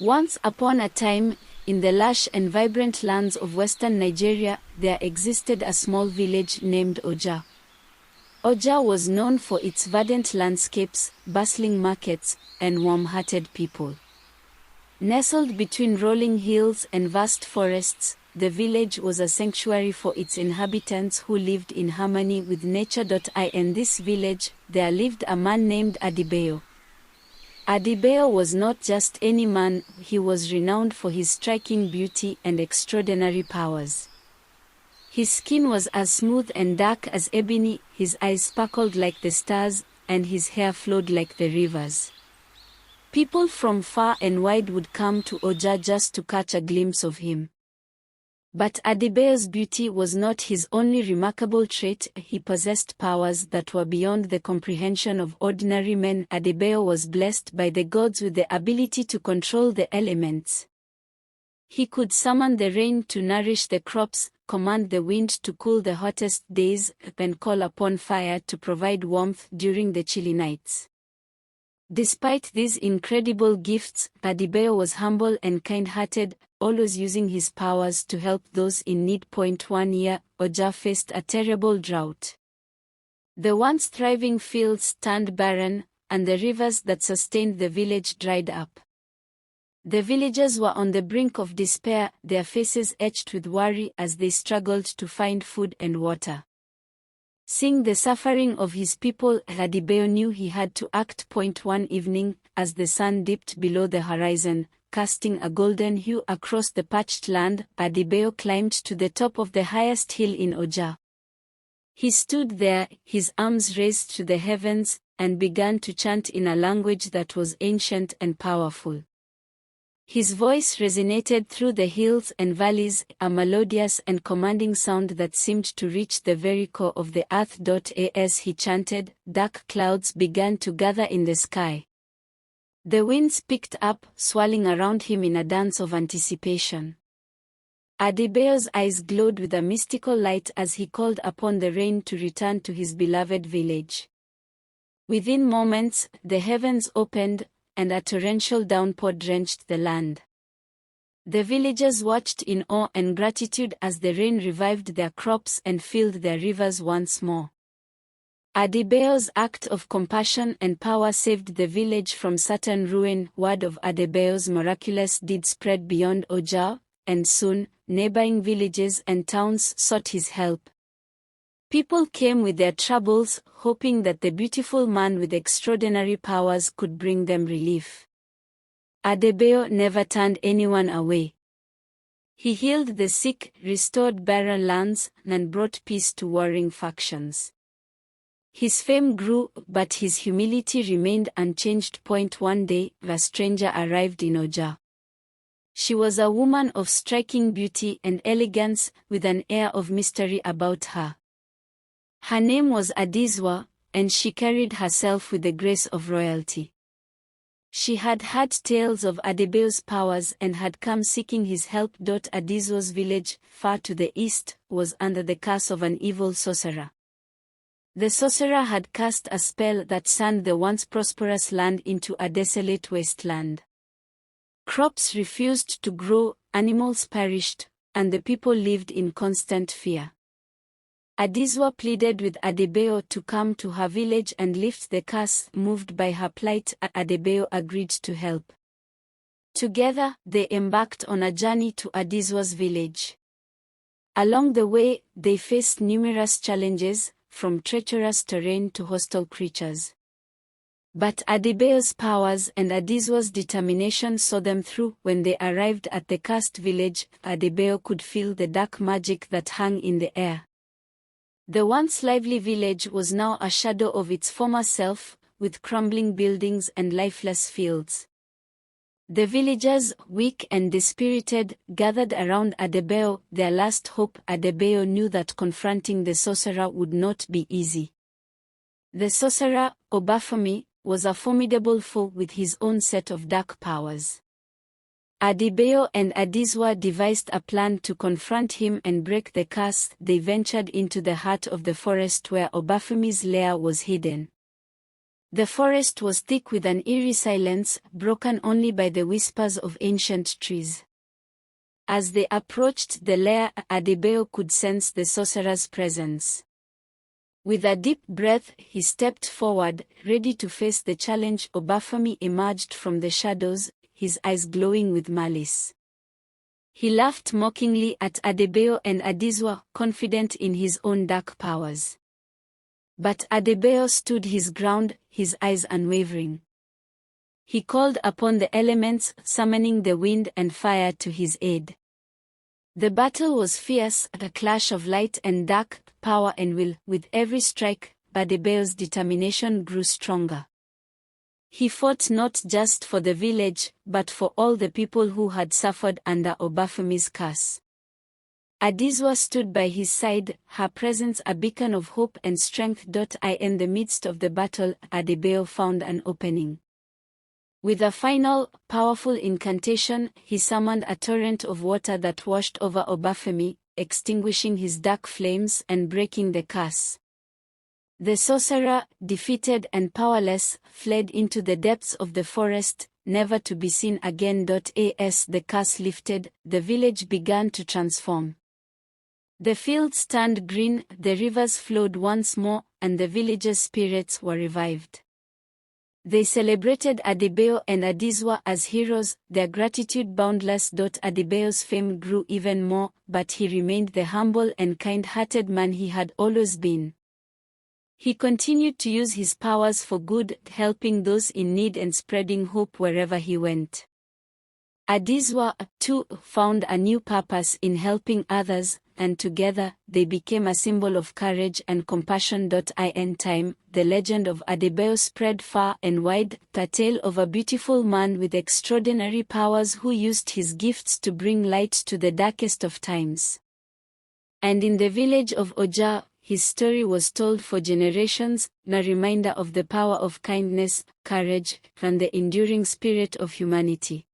Once upon a time, in the lush and vibrant lands of western Nigeria, there existed a small village named Oja. Oja was known for its verdant landscapes, bustling markets, and warm-hearted people. Nestled between rolling hills and vast forests, the village was a sanctuary for its inhabitants who lived in harmony with nature. In this village, there lived a man named Adebayo. Adebayo was not just any man, he was renowned for his striking beauty and extraordinary powers. His skin was as smooth and dark as ebony, his eyes sparkled like the stars, and his hair flowed like the rivers. People from far and wide would come to Oja just to catch a glimpse of him. But Adebayo's beauty was not his only remarkable trait. He possessed powers that were beyond the comprehension of ordinary men. Adebayo was blessed by the gods with the ability to control the elements. He could summon the rain to nourish the crops, command the wind to cool the hottest days, and call upon fire to provide warmth during the chilly nights. Despite these incredible gifts, Adebayo was humble and kind-hearted, always using his powers to help those in need. One year, Oja faced a terrible drought. The once thriving fields turned barren, and the rivers that sustained the village dried up. The villagers were on the brink of despair, their faces etched with worry as they struggled to find food and water. Seeing the suffering of his people, Adebayo knew he had to act. One evening, as the sun dipped below the horizon, casting a golden hue across the parched land, Adebayo climbed to the top of the highest hill in Oja. He stood there, his arms raised to the heavens, and began to chant in a language that was ancient and powerful. His voice resonated through the hills and valleys, a melodious and commanding sound that seemed to reach the very core of the earth. As he chanted, dark clouds began to gather in the sky. The winds picked up, swirling around him in a dance of anticipation. Adebayo's eyes glowed with a mystical light as he called upon the rain to return to his beloved village. Within moments, the heavens opened, and a torrential downpour drenched the land. The villagers watched in awe and gratitude as the rain revived their crops and filled their rivers once more. Adebayo's act of compassion and power saved the village from certain ruin. Word of Adebayo's miraculous deed spread beyond Oja, and soon, neighboring villages and towns sought his help. People came with their troubles, hoping that the beautiful man with extraordinary powers could bring them relief. Adebayo never turned anyone away. He healed the sick, restored barren lands, and brought peace to warring factions. His fame grew, but his humility remained unchanged. One day, a stranger arrived in Oja. She was a woman of striking beauty and elegance, with an air of mystery about her. Her name was Adesewa, and she carried herself with the grace of royalty. She had heard tales of Adebayo's powers and had come seeking his help. Adesewa's village, far to the east, was under the curse of an evil sorcerer. The sorcerer had cast a spell that turned the once prosperous land into a desolate wasteland. Crops refused to grow, animals perished, and the people lived in constant fear. Adesewa pleaded with Adebayo to come to her village and lift the curse. Moved by her plight, Adebayo agreed to help. Together, they embarked on a journey to Adesewa's village. Along the way, they faced numerous challenges, from treacherous terrain to hostile creatures. But Adebayo's powers and Adesewa's determination saw them through. When they arrived at the cursed village, Adebayo could feel the dark magic that hung in the air. The once lively village was now a shadow of its former self, with crumbling buildings and lifeless fields. The villagers, weak and dispirited, gathered around Adebayo, their last hope. Adebayo knew that confronting the sorcerer would not be easy. The sorcerer, Obafemi, was a formidable foe with his own set of dark powers. Adebayo and Adesewa devised a plan to confront him and break the curse. They ventured into the heart of the forest where Obafemi's lair was hidden. The forest was thick with an eerie silence, broken only by the whispers of ancient trees. As they approached the lair, Adebayo could sense the sorcerer's presence. With a deep breath, he stepped forward, ready to face the challenge. Obafemi emerged from the shadows, his eyes glowing with malice. He laughed mockingly at Adebayo and Adesewa, confident in his own dark powers. But Adebayo stood his ground, his eyes unwavering. He called upon the elements, summoning the wind and fire to his aid. The battle was fierce, a clash of light and dark, power and will. With every strike, Adebayo's determination grew stronger. He fought not just for the village, but for all the people who had suffered under Obafemi's curse. Adesewa stood by his side, her presence a beacon of hope and strength. In the midst of the battle, Adebayo found an opening. With a final, powerful incantation, he summoned a torrent of water that washed over Obafemi, extinguishing his dark flames and breaking the curse. The sorcerer, defeated and powerless, fled into the depths of the forest, never to be seen again. As the curse lifted, the village began to transform. The fields turned green, the rivers flowed once more, and the villagers' spirits were revived. They celebrated Adebayo and Adesewa as heroes, their gratitude boundless. Adebayo's fame grew even more, but he remained the humble and kind-hearted man he had always been. He continued to use his powers for good, helping those in need and spreading hope wherever he went. Adesewa, too, found a new purpose in helping others, and together, they became a symbol of courage and compassion. In time, the legend of Adebayo spread far and wide, a tale of a beautiful man with extraordinary powers who used his gifts to bring light to the darkest of times. And in the village of Oja, his story was told for generations, a reminder of the power of kindness, courage, and the enduring spirit of humanity.